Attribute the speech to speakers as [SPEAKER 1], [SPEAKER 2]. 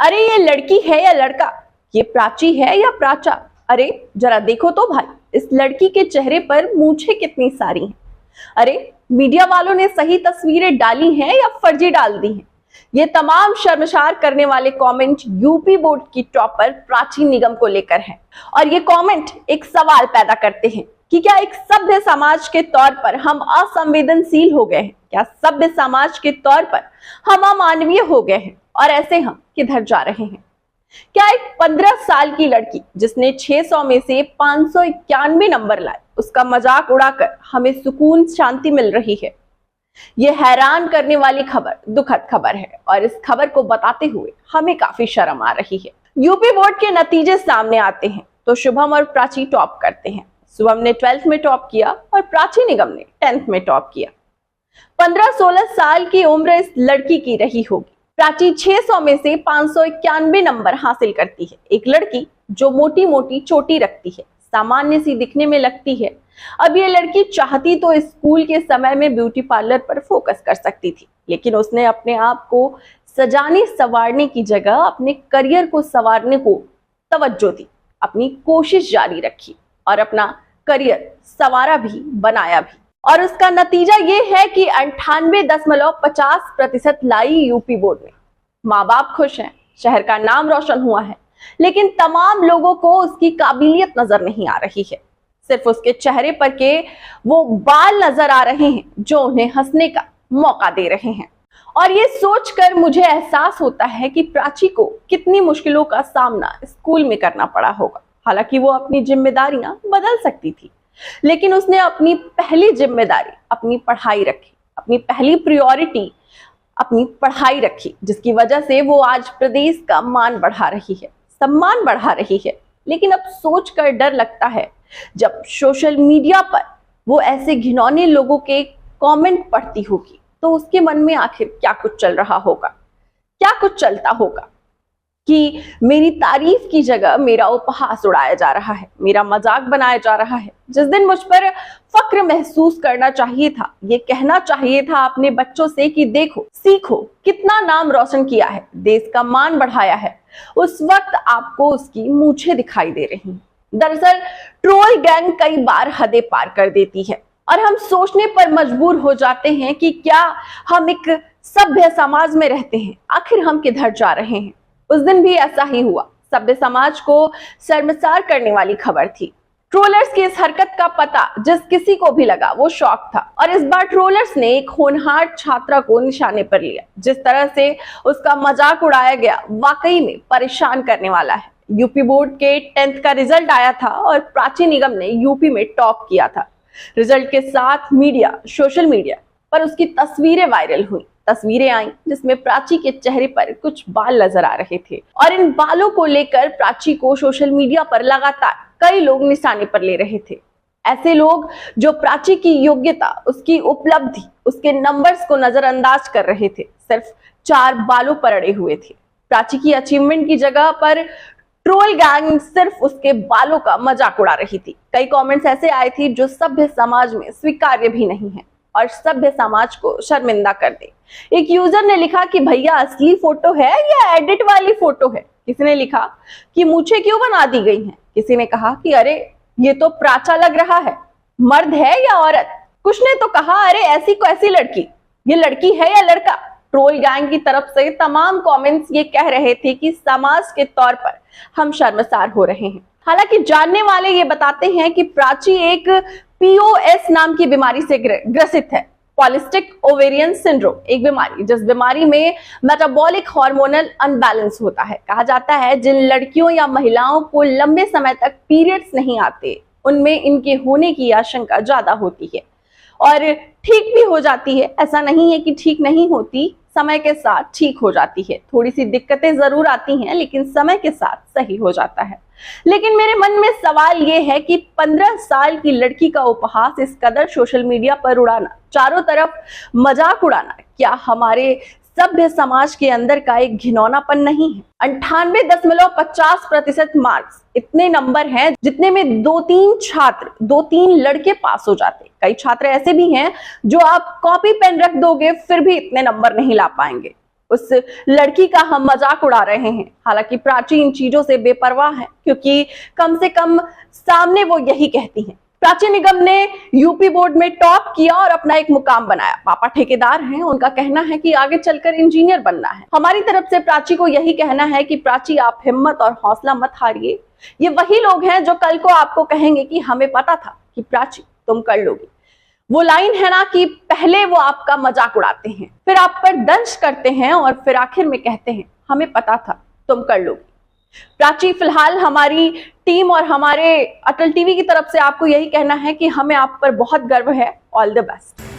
[SPEAKER 1] अरे ये लड़की है या लड़का, ये प्राची है या प्राचा, अरे जरा देखो तो भाई, इस लड़की के चेहरे पर मूंछें कितनी सारी हैं। अरे मीडिया वालों ने सही तस्वीरें डाली हैं या फर्जी डाल दी हैं। ये तमाम शर्मसार करने वाले कमेंट यूपी बोर्ड की टॉपर प्राची निगम को लेकर हैं। और ये कमेंट एक सवाल पैदा करते हैं कि क्या एक सभ्य समाज के तौर पर हम असंवेदनशील हो गए हैं? क्या सभ्य समाज के तौर पर हम अमानवीय हो गए हैं और ऐसे हम किधर जा रहे हैं? क्या एक 15 साल की लड़की जिसने 600 में से 591 नंबर लाए, उसका मजाक उड़ाकर हमें सुकून शांति मिल रही है? यह हैरान करने वाली खबर, दुखद खबर है और इस खबर को बताते हुए हमें काफी शर्म आ रही है। यूपी बोर्ड के नतीजे सामने आते हैं तो शुभम और प्राची टॉप करते हैं। शुभम ने 12th में टॉप किया और प्राची निगम ने 10th में टॉप किया। 15-16 साल की उम्र इस लड़की की रही होगी। प्राची 600 में से 591 नंबर हासिल करती है। एक लड़की जो मोटी मोटी चोटी रखती है, सामान्य सी दिखने में लगती है। अब ये लड़की चाहती तो स्कूल के समय में ब्यूटी पार्लर पर फोकस कर सकती थी, लेकिन उसने अपने आप को सजाने संवारने की जगह अपने करियर को संवारने को तवज्जो दी, अपनी कोशिश जारी रखी और अपना करियर संवारा भी, बनाया भी। और उसका नतीजा ये है कि 98.50% लाई यूपी बोर्ड में। माँ बाप खुश हैं, शहर का नाम रोशन हुआ है, लेकिन तमाम लोगों को उसकी काबिलियत नजर नहीं आ रही है। सिर्फ उसके चेहरे पर के वो बाल नजर आ रहे हैं जो उन्हें हंसने का मौका दे रहे हैं। और ये सोचकर मुझे एहसास होता है कि प्राची को कितनी मुश्किलों का सामना स्कूल में करना पड़ा होगा। हालांकि वो अपनी जिम्मेदारियां बदल सकती थी, लेकिन उसने अपनी पहली जिम्मेदारी अपनी पढ़ाई रखी, अपनी पहली प्रायोरिटी अपनी पढ़ाई रखी, जिसकी वजह से वो आज प्रदेश का मान बढ़ा रही है, सम्मान बढ़ा रही है। लेकिन अब सोचकर डर लगता है, जब सोशल मीडिया पर वो ऐसे घिनौने लोगों के कमेंट पढ़ती होगी तो उसके मन में आखिर क्या कुछ चल रहा होगा, क्या कुछ चलता होगा कि मेरी तारीफ की जगह मेरा उपहास उड़ाया जा रहा है, मेरा मजाक बनाया जा रहा है। जिस दिन मुझ पर फक्र महसूस करना चाहिए था, ये कहना चाहिए था अपने बच्चों से कि देखो, सीखो, कितना नाम रोशन किया है, देश का मान बढ़ाया है, उस वक्त आपको उसकी मूंछें दिखाई दे रही हैं। दरअसल ट्रोल गैंग कई बार हदें पार कर देती है और हम सोचने पर मजबूर हो जाते हैं कि क्या हम एक सभ्य समाज में रहते हैं, आखिर हम किधर जा रहे हैं। उस दिन भी ऐसा ही हुआ। सभ्य समाज को शर्मसार करने वाली खबर थी। ट्रोलर्स की इस हरकत का पता जिस किसी को भी लगा वो शॉक था। और इस बार ट्रोलर्स ने एक होनहार छात्रा को निशाने पर लिया। जिस तरह से उसका मजाक उड़ाया गया, वाकई में परेशान करने वाला है। यूपी बोर्ड के 10th का रिजल्ट आया था और प्राची निगम ने यूपी में टॉप किया था। रिजल्ट के साथ सोशल मीडिया पर उसकी तस्वीरें वायरल हुई। तस्वीरें आई जिसमें प्राची के चेहरे पर कुछ बाल नजर आ रहे थे और इन बालों को लेकर प्राची को सोशल मीडिया पर लगातार कई लोग निशाने पर ले रहे थे। ऐसे लोग जो प्राची की योग्यता, उसकी उपलब्धि, उसके नंबर्स को नजरअंदाज कर रहे थे, सिर्फ 4 बालों पर अड़े हुए थे। प्राची की अचीवमेंट की जगह पर ट्रोल गैंग सिर्फ उसके बालों का मजाक उड़ा रही थी। कई कमेंट्स ऐसे आए थे जो सभ्य समाज में स्वीकार्य भी नहीं है और सभ्य समाज को शर्मिंदा कर दे। एक यूजर ने लिखा कि भैया असली फोटो है या एडिट वाली फोटो है। किसी ने लिखा कि मूंछें क्यों बना दी गई हैं। किसी ने कहा कि अरे ये तो प्राचा लग रहा है, मर्द है या औरत। कुछ ने तो कहा अरे ऐसी को ऐसी लड़की, ये लड़की है या लड़का। ट्रोल गैंग की तरफ से तमाम कमेंट्स ये कह रहे थे कि समाज के तौर पर हम शर्मसार हो रहे हैं। हालांकि जानने वाले ये बताते हैं कि प्राची एक POS नाम की बीमारी से ग्रसित है, पॉलिसिस्टिक ओवेरियन सिंड्रोम, एक बीमारी जिस बीमारी में मेटाबॉलिक हार्मोनल अनबैलेंस होता है। कहा जाता है जिन लड़कियों या महिलाओं को लंबे समय तक पीरियड्स नहीं आते, उनमें इनके होने की आशंका ज्यादा होती है और ठीक भी हो जाती है। ऐसा नहीं है कि ठीक नहीं होती, समय के साथ ठीक हो जाती है। थोड़ी सी दिक्कतें जरूर आती हैं, लेकिन समय के साथ सही हो जाता है। लेकिन मेरे मन में सवाल ये है कि 15 साल की लड़की का उपहास इस कदर सोशल मीडिया पर उड़ाना, चारों तरफ मजाक उड़ाना, क्या हमारे सभ्य समाज के अंदर का एक घिनौनापन नहीं है? 98.50% मार्क्स इतने नंबर हैं जितने में 2-3 लड़के पास हो जाते। कई छात्र ऐसे भी हैं जो आप कॉपी पेन रख दोगे फिर भी इतने नंबर नहीं ला पाएंगे। उस लड़की का हम मजाक उड़ा रहे हैं। हालांकि प्राची इन चीजों से बेपरवाह है, क्योंकि कम से कम सामने वो यही कहती हैं। प्राची निगम ने यूपी बोर्ड में टॉप किया और अपना एक मुकाम बनाया। पापा ठेकेदार हैं, उनका कहना है कि आगे चलकर इंजीनियर बनना है। हमारी तरफ से प्राची को यही कहना है कि प्राची, आप हिम्मत और हौसला मत हारिए। ये वही लोग हैं जो कल को आपको कहेंगे कि हमें पता था कि प्राची तुम कर लोगी। वो लाइन है ना कि पहले वो आपका मजाक उड़ाते हैं, फिर आप पर दंश करते हैं और फिर आखिर में कहते हैं हमें पता था तुम कर लोगी। प्राची, फिलहाल हमारी टीम और हमारे अटल टीवी की तरफ से आपको यही कहना है कि हमें आप पर बहुत गर्व है। All the best.